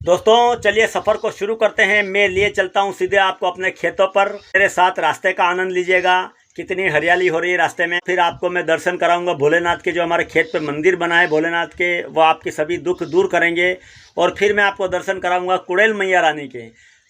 दोस्तों चलिए सफर को शुरू करते हैं। मैं लिए चलता हूं सीधे आपको अपने खेतों पर। मेरे साथ रास्ते का आनंद लीजिएगा। कितनी हरियाली हो रही है रास्ते में। फिर आपको मैं दर्शन कराऊंगा भोलेनाथ के, जो हमारे खेत पे मंदिर बना है भोलेनाथ के, वो आपके सभी दुख दूर करेंगे। और फिर मैं आपको दर्शन कराऊंगा कुड़ेल मैया रानी के।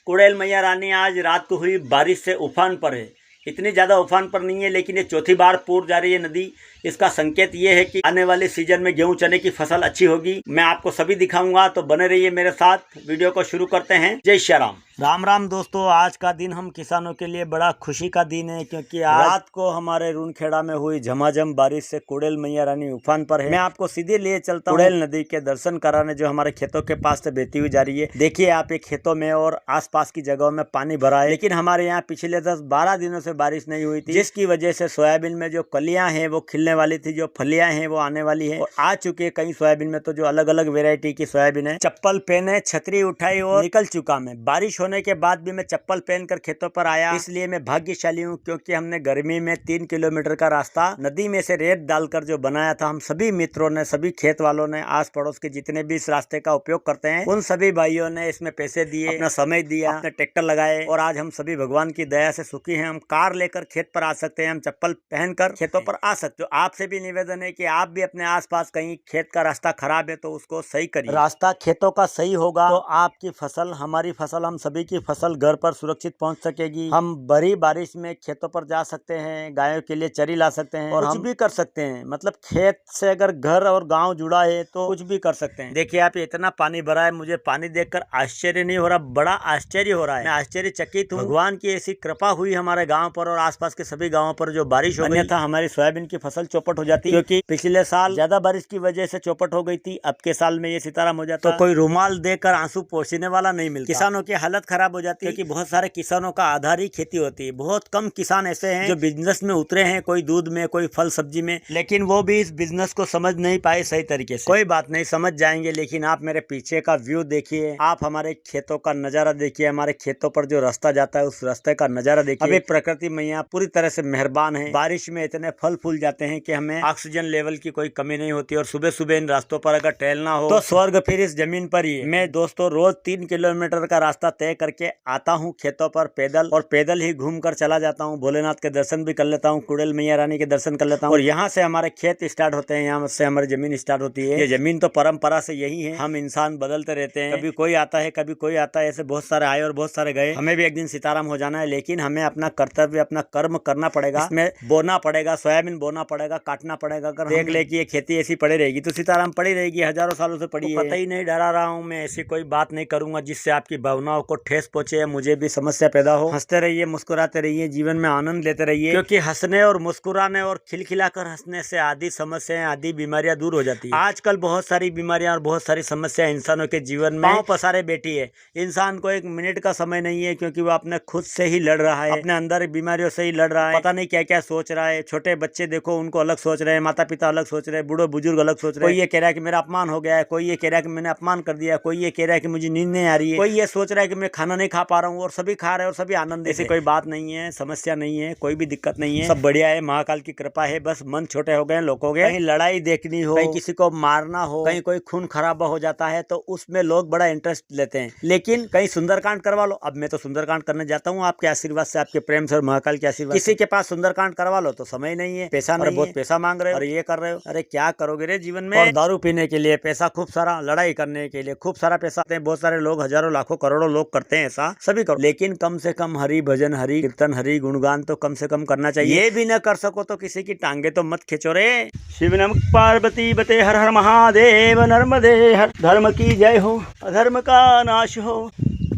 कुड़ेल मैया रानी आज रात को हुई बारिश से उफान पर है। इतनी ज़्यादा उफान पर नहीं है, लेकिन ये चौथी बार पूर जा रही है नदी। इसका संकेत ये है कि आने वाले सीजन में गेहूं चने की फसल अच्छी होगी। मैं आपको सभी दिखाऊंगा, तो बने रहिए मेरे साथ। वीडियो को शुरू करते हैं। जय श्री राम। राम राम दोस्तों, आज का दिन हम किसानों के लिए बड़ा खुशी का दिन है, क्योंकि आज रात को हमारे रूनखेड़ा में हुई झमाझम बारिश से कुड़ेल मैया रानी उफान पर है। मैं आपको सीधे लिए चलता हूँ कुड़ेल नदी के दर्शन कराने, जो हमारे खेतों के पास से बहती हुई जा रही है। देखिए आप, एक खेतों में और आसपास की जगहों में पानी भरा है, लेकिन हमारे यहाँ पिछले 10-12 दिनों से बारिश नहीं हुई थी, जिसकी वजह से सोयाबीन में जो कलियां हैं वो खिलने वाली थी, जो फलियां हैं वो आने वाली है और आ चुकी है। कई सोयाबीन में तो जो अलग अलग वेरायटी की सोयाबीन है। चप्पल पहने, छतरी उठाई और निकल चुका मैं। बारिश होने के बाद भी मैं चप्पल पहनकर खेतों पर आया, इसलिए मैं भाग्यशाली हूँ, क्योंकि हमने गर्मी में 3 किलोमीटर का रास्ता नदी में से रेत डालकर जो बनाया था। हम सभी मित्रों ने, सभी खेत वालों ने, आस पड़ोस के जितने भी इस रास्ते का उपयोग करते हैं, उन सभी भाइयों ने इसमें पैसे दिए, अपना समय दिया, अपने ट्रैक्टर लगाए, और आज हम सभी भगवान की दया से सुखी हैं। हम कार लेकर खेत पर आ सकते हैं, हम चप्पल पहनकर खेतों पर आ सकते हो। आपसे भी निवेदन है कि आप भी अपने आसपास कहीं खेत का रास्ता खराब है तो उसको सही करिए। रास्ता खेतों का सही होगा तो आपकी फसल, हमारी फसल, हम सभी की फसल घर पर सुरक्षित पहुंच सकेगी। हम बड़ी बारिश में खेतों पर जा सकते हैं, गायों के लिए चरी ला सकते हैं, और कुछ भी कर सकते हैं। मतलब खेत से अगर घर और गांव जुड़ा है तो कुछ भी कर सकते हैं। देखिए आप, इतना पानी भरा है, मुझे पानी देखकर आश्चर्य नहीं हो रहा, बड़ा आश्चर्य हो रहा है। मैं आश्चर्यचकित हूँ। भगवान की ऐसी कृपा हुई हमारे गाँव पर और आसपास के सभी गाँवों पर जो बारिश हो गई, अन्यथा हमारी सोयाबीन की फसल चौपट हो जाती, क्योंकि पिछले साल ज्यादा बारिश की वजह से चौपट हो गई थी। अब के साल में ये सीताराम हो जाता तो कोई रुमाल देकर आंसू पोंछने वाला नहीं मिलता। किसानों की हालत खराब हो जाती है, क्योंकि बहुत सारे किसानों का आधार ही खेती होती है। बहुत कम किसान ऐसे हैं जो बिजनेस में उतरे हैं, कोई दूध में, कोई फल सब्जी में, लेकिन वो भी इस बिजनेस को समझ नहीं पाए सही तरीके से। कोई बात नहीं, समझ जाएंगे। लेकिन आप मेरे पीछे का व्यू देखिए, आप हमारे खेतों का नजारा देखिए, हमारे खेतों पर जो रास्ता जाता है उस रास्ते का नजारा देखिए। अभी प्रकृति मैया पूरी तरह से मेहरबान है। बारिश में इतने फल फूल जाते हैं कि हमें ऑक्सीजन लेवल की कोई कमी नहीं होती, और सुबह सुबह इन रास्तों पर अगर टहलना हो तो स्वर्ग फिर इस जमीन पर ही है। मैं दोस्तों रोज 3 किलोमीटर का रास्ता तय करके आता हूँ खेतों पर पैदल, और पैदल ही घूम कर चला जाता हूँ। भोलेनाथ के दर्शन भी कर लेता हूँ, कुड़ेल मैया रानी के दर्शन कर लेता हूँ, और यहाँ से हमारे खेत स्टार्ट होते हैं, यहाँ से हमारी जमीन स्टार्ट होती है। ये जमीन तो परंपरा से यही है। हम इंसान बदलते रहते हैं, कभी कोई आता है, कभी कोई आता है, ऐसे बहुत सारे आए और बहुत सारे गए। हमें भी एक दिन सीताराम हो जाना है, लेकिन हमें अपना कर्तव्य, अपना कर्म करना पड़ेगा। इसमें बोना पड़ेगा, सोयाबीन बोना पड़ेगा, काटना पड़ेगा। अगर देख ले कि ये खेती ऐसी पड़ी रहेगी तो सीताराम पड़ी रहेगी, हजारों सालों से पड़ी है। पता ही नहीं, डरा रहा हूँ मैं। ऐसी कोई बात नहीं करूंगा जिससे आपकी भावनाओं को ठेस पहुंचे या मुझे भी समस्या पैदा हो। हंसते रहिए, मुस्कुराते रहिए, जीवन में आनंद लेते रहिए, क्योंकि हंसने और मुस्कुराने और खिलखिलाकर हंसने से आदि समस्याएं, आदि बीमारियां दूर हो जाती है। आजकल बहुत सारी बीमारियां और बहुत सारी समस्याएं इंसानों के जीवन में पांव पसारे बैठी है। इंसान को 1 मिनट का समय नहीं है, क्योंकि वो अपने खुद से ही लड़ रहा है, अपने अंदर बीमारियों से ही लड़ रहा है। पता नहीं क्या क्या सोच रहा है। छोटे बच्चे देखो, उनको अलग सोच रहे हैं, माता पिता अलग सोच रहे हैं, बूढ़े बुजुर्ग अलग सोच रहे हैं। कोई ये कह रहा है कि मेरा अपमान हो गया है, कोई ये कह रहा है कि मैंने अपमान कर दिया, कोई ये कह रहा है कि मुझे नींद नहीं आ रही है, कोई ये सोच रहा है कि मैं खाना नहीं खा पा रहा हूँ, और सभी खा रहे हैं और सभी आनंद। ऐसी कोई बात नहीं है, समस्या नहीं है, कोई भी दिक्कत नहीं है, सब बढ़िया है, महाकाल की कृपा है। बस मन छोटे हो गए लोगों के। कहीं लड़ाई देखनी हो, कहीं किसी को मारना हो, कहीं कोई खून खराबा हो जाता है तो उसमें लोग बड़ा इंटरेस्ट लेते हैं। लेकिन कहीं सुंदरकांड करवा लो, अब मैं तो सुंदरकांड करने जाता हूँ आपके आशीर्वाद से, आपके प्रेम से और महाकाल के आशीर्वाद। किसी के पास सुंदरकांड करवा लो तो समय नहीं है, पैसा नहीं, बहुत पैसा मांग रहे हो और ये कर रहे हो। अरे क्या करोगे रे जीवन में। और दारू पीने के लिए पैसा खूब सारा, लड़ाई करने के लिए खूब सारा पैसा। बहुत सारे लोग, हजारों लाखों करोड़ों लोग करते हैं ऐसा, सभी करो, लेकिन कम से कम हरि भजन, हरि कीर्तन, हरि गुणगान तो कम से कम करना चाहिए। ये भी न कर सको तो किसी की टांगे तो मत खींचो रे। शिव नमः पार्वती बते हर हर महादेव, नर्मदे हर। धर्म की जय हो, अधर्म का नाश हो,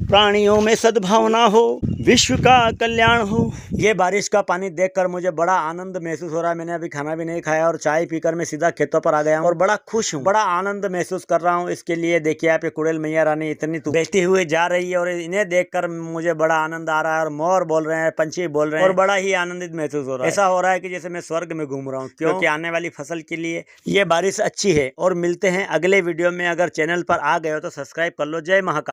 प्राणियों में सद्भावना हो, विश्व का कल्याण हो। ये बारिश का पानी देखकर मुझे बड़ा आनंद महसूस हो रहा है। मैंने अभी खाना भी नहीं खाया और चाय पीकर मैं सीधा खेतों पर आ गया हूँ और बड़ा खुश हूँ, बड़ा आनंद महसूस कर रहा हूँ। इसके लिए देखिए आप, कुड़ेल मैया रानी इतनी बहती हुई जा रही है और इन्हें देखकर मुझे बड़ा आनंद आ रहा है। और मोर बोल रहे हैं, पंछी बोल रहे हैं और बड़ा ही आनंदित महसूस हो रहा है। ऐसा हो रहा है कि जैसे मैं स्वर्ग में घूम रहा हूँ, क्योंकि आने वाली फसल के लिए ये बारिश अच्छी है। और मिलते हैं अगले वीडियो में। अगर चैनल पर आ गए हो तो सब्सक्राइब कर लो। जय महाकाल।